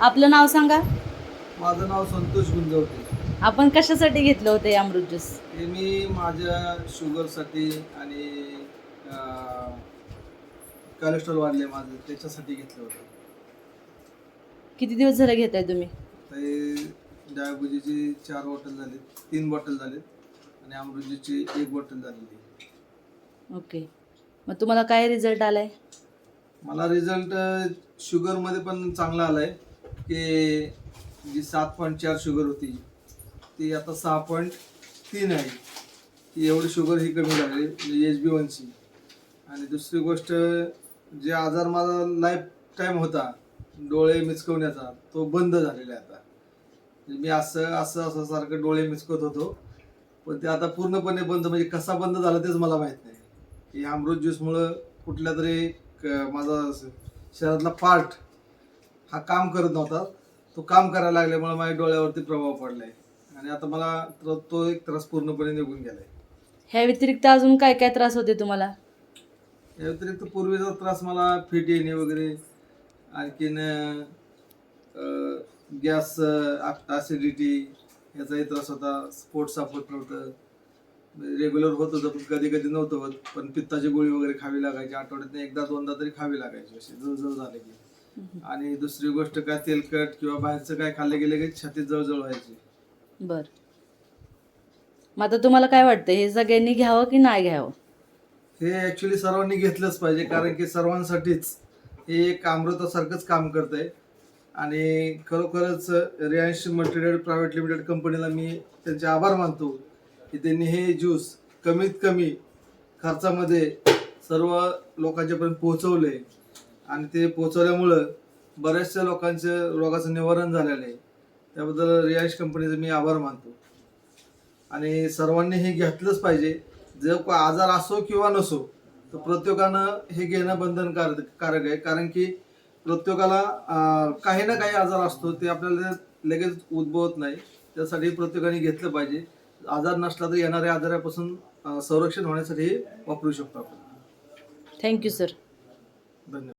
आपलं नाव सांगा. माझं नाव संतोष गुंजवटे. आपण कशासाठी घेतलं होतं हे अमृत ज्यूस? हे मी माझ्या शुगरसाठी आणि कोलेस्ट्रॉल वाढले माझं, त्याच्यासाठी घेतलं होतं. किती दिवस झाले घेताय तुम्ही? ते डायबिटीजची 4 बॉटल झाले, 3 बॉटल झाले आणि अमृतची 1 बॉटल झालेली. ओके. मग तुम्हाला काय रिझल्ट आलाय? मला रिझल्ट शुगरमध्ये पण चांगला आलाय की जी 7.4 शुगर होती ती आता 6.3 आहे. ती एवढी शुगर ही कमी झाली, म्हणजे HB1C. आणि दुसरी गोष्ट, जे आजार माझा लाईफ टाईम होता डोळे मिचकवण्याचा, तो बंद झालेला आहे आता. म्हणजे मी असं असं असं सारखं डोळे मिचकत होतो, पण ते आता पूर्णपणे बंद. म्हणजे कसा बंद झाला तेच मला माहीत नाही. की अमृत ज्यूसमुळं कुठल्या तरी माझा शरीरातला पार्ट हा काम करत नव्हता, तो काम करायला लागल्यामुळे माझ्या डोळ्यावरती प्रभाव पडलाय आणि आता मला तो एक त्रास पूर्णपणे निघून गेलाय. ह्या व्यतिरिक्त अजून काय काय त्रास होते तुम्हाला? या व्यतिरिक्त पूर्वीचा त्रास मला फिट येणे वगैरे, आणखीन गॅस, ॲसिडिटी याचाही त्रास होता. पोट सापत नव्हतं, रेग्युलर होत होतं पण कधी कधी नव्हतं होत. पण पित्ताची गोळी वगैरे खावी लागायची, आठवड्यातून एकदा दोनदा तरी खावी लागायची अशी जळजळ झाले की. आणि दुसरी गोष्ट काय, तेलकट किंवा बाहेरचं काय खाल्ले गेले की छातीत जळजळ व्हायची. बर. मग आता तुम्हाला काय वाटतं, हे सगळ्यांनी घ्यावं की नाही घ्यावं? हे ॲक्च्युली सर्वांनी घेतलंच पाहिजे, कारण की सर्वांसाठीच हे एक अमृतासारखंच काम करत आहे. आणि खरोखरच रिलायन्स मल्टीडेड प्रायव्हेट लिमिटेड कंपनीला मी त्यांचे आभार मानतो की त्यांनी हे ज्यूस कमीत कमी खर्चामध्ये सर्व लोकांच्यापर्यंत पोहोचवले. आणि ते पोहोचवल्यामुळं बऱ्याचशा लोकांचं रोगाचं निवारण झालेलं आहे. त्याबद्दल रिलायन्स कंपनीचे मी आभार मानतो. आणि सर्वांनी हे घेतलंच पाहिजे. जर कोई आजार असो किंवा नसो, तर प्रत्येकानं हे घेणं बंधनकारक आहे. कारण की प्रत्येकाला काही ना काही आजार असतो, ते आपल्याला लगेच उद्भवत नाही. त्यासाठी प्रत्येकाने घेतलं पाहिजे. आजार नसला तर येणाऱ्या आजारापासून संरक्षण होण्यासाठी हे वापरू शकतो आपण. Thank you sir. धन्यवाद.